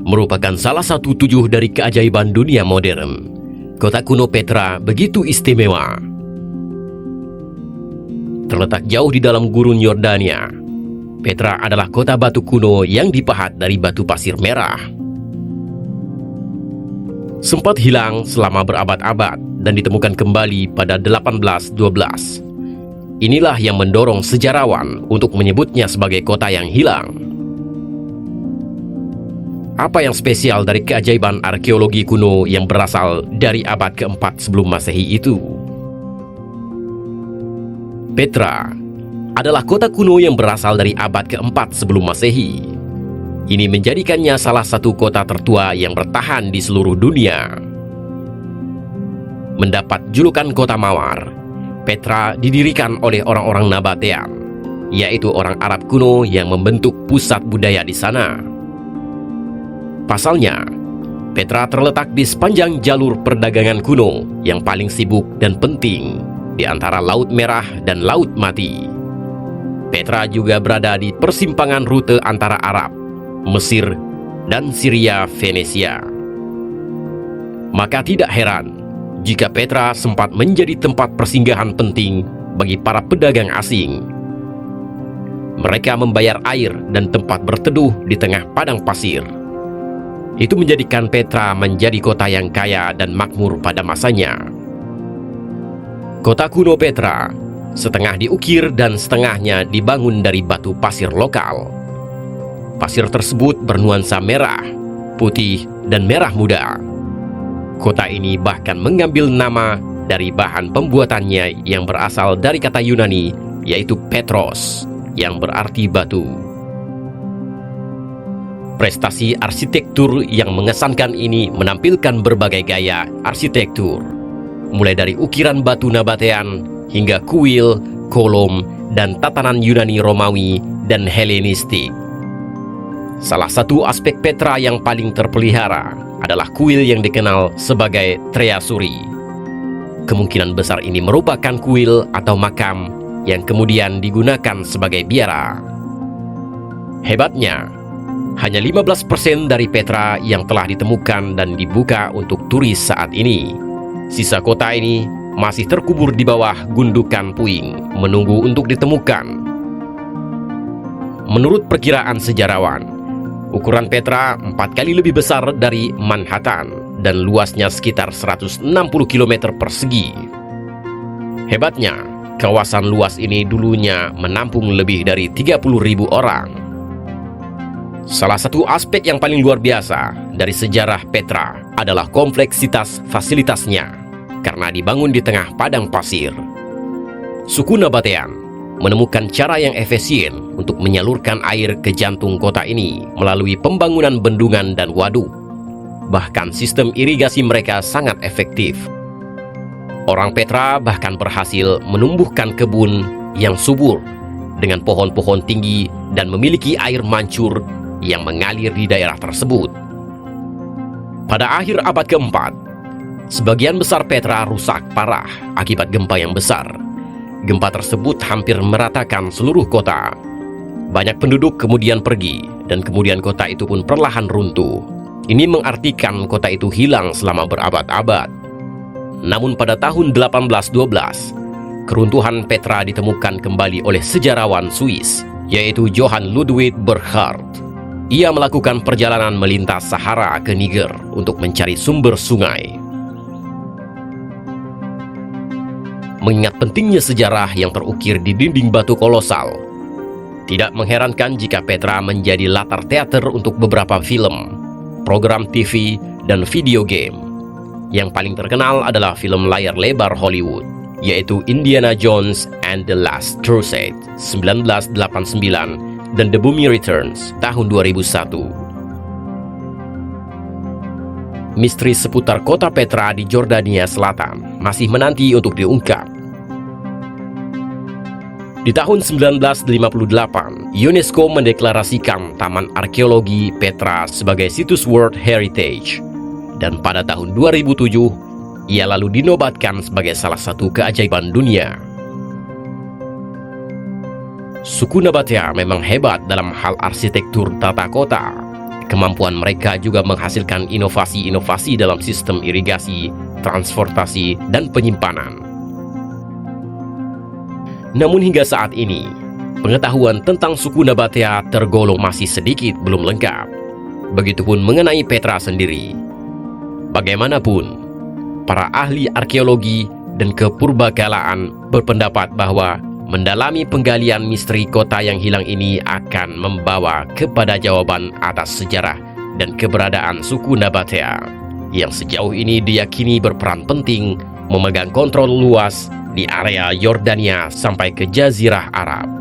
merupakan salah satu 7 dari keajaiban dunia modern. Kota kuno Petra begitu istimewa. Terletak jauh di dalam gurun Yordania, Petra adalah kota batu kuno yang dipahat dari batu pasir merah. Sempat hilang selama berabad-abad dan ditemukan kembali pada 1812. Inilah yang mendorong sejarawan untuk menyebutnya sebagai kota yang hilang. Apa yang spesial dari keajaiban arkeologi kuno yang berasal dari abad keempat sebelum Masehi itu? Petra adalah kota kuno yang berasal dari abad keempat sebelum Masehi. Ini menjadikannya salah satu kota tertua yang bertahan di seluruh dunia. Mendapat julukan kota mawar, Petra didirikan oleh orang-orang Nabatean, yaitu orang Arab kuno yang membentuk pusat budaya di sana. Pasalnya, Petra terletak di sepanjang jalur perdagangan kuno yang paling sibuk dan penting di antara Laut Merah dan Laut Mati. Petra juga berada di persimpangan rute antara Arab, Mesir, dan Syria Venesia. Maka tidak heran jika Petra sempat menjadi tempat persinggahan penting bagi para pedagang asing. Mereka membayar air dan tempat berteduh di tengah padang pasir. Itu menjadikan Petra menjadi kota yang kaya dan makmur pada masanya. Kota kuno Petra setengah diukir dan setengahnya dibangun dari batu pasir lokal. Pasir tersebut bernuansa merah, putih, dan merah muda. Kota ini bahkan mengambil nama dari bahan pembuatannya yang berasal dari kata Yunani, yaitu Petros, yang berarti batu. Prestasi arsitektur yang mengesankan ini menampilkan berbagai gaya arsitektur, mulai dari ukiran batu Nabatean hingga kuil, kolom, dan tatanan Yunani Romawi dan Helenistik. Salah satu aspek Petra yang paling terpelihara adalah kuil yang dikenal sebagai Treasuri. Kemungkinan besar ini merupakan kuil atau makam yang kemudian digunakan sebagai biara. Hebatnya, hanya 15% dari Petra yang telah ditemukan dan dibuka untuk turis saat ini. Sisa kota ini masih terkubur di bawah gundukan puing, menunggu untuk ditemukan. Menurut perkiraan sejarawan, ukuran Petra 4 kali lebih besar dari Manhattan dan luasnya sekitar 160 km persegi. Hebatnya, kawasan luas ini dulunya menampung lebih dari 30.000 orang. Salah satu aspek yang paling luar biasa dari sejarah Petra adalah kompleksitas fasilitasnya karena dibangun di tengah padang pasir. Suku Nabatean menemukan cara yang efisien untuk menyalurkan air ke jantung kota ini melalui pembangunan bendungan dan waduk. Bahkan sistem irigasi mereka sangat efektif. Orang Petra bahkan berhasil menumbuhkan kebun yang subur dengan pohon-pohon tinggi dan memiliki air mancur yang mengalir di daerah tersebut. Pada akhir abad keempat, sebagian besar Petra rusak parah akibat gempa yang besar. Gempa tersebut hampir meratakan seluruh kota. Banyak penduduk kemudian pergi, dan kemudian kota itu pun perlahan runtuh. Ini mengartikan kota itu hilang selama berabad-abad. Namun pada tahun 1812, keruntuhan Petra ditemukan kembali oleh sejarawan Swiss, yaitu Johann Ludwig Burckhardt. Ia melakukan perjalanan melintas Sahara ke Niger untuk mencari sumber sungai. Mengingat pentingnya sejarah yang terukir di dinding batu kolosal, tidak mengherankan jika Petra menjadi latar teater untuk beberapa film, program TV, dan video game. Yang paling terkenal adalah film layar lebar Hollywood, yaitu Indiana Jones and the Last Crusade 1989 dan The Mummy Returns tahun 2001. Misteri seputar kota Petra di Jordania Selatan masih menanti untuk diungkap. Di tahun 1958, UNESCO mendeklarasikan Taman Arkeologi Petra sebagai situs World Heritage, dan pada tahun 2007, ia lalu dinobatkan sebagai salah satu keajaiban dunia. Suku Nabatea memang hebat dalam hal arsitektur tata kota. kemampuan mereka juga menghasilkan inovasi-inovasi dalam sistem irigasi, transportasi, dan penyimpanan. Namun hingga saat ini, pengetahuan tentang suku Nabatea tergolong masih sedikit belum lengkap. Begitupun mengenai Petra sendiri. Bagaimanapun, para ahli arkeologi dan kepurbakalaan berpendapat bahwa mendalami penggalian misteri kota yang hilang ini akan membawa kepada jawaban atas sejarah dan keberadaan suku Nabatea yang sejauh ini diyakini berperan penting memegang kontrol luas di area Yordania sampai ke Jazirah Arab.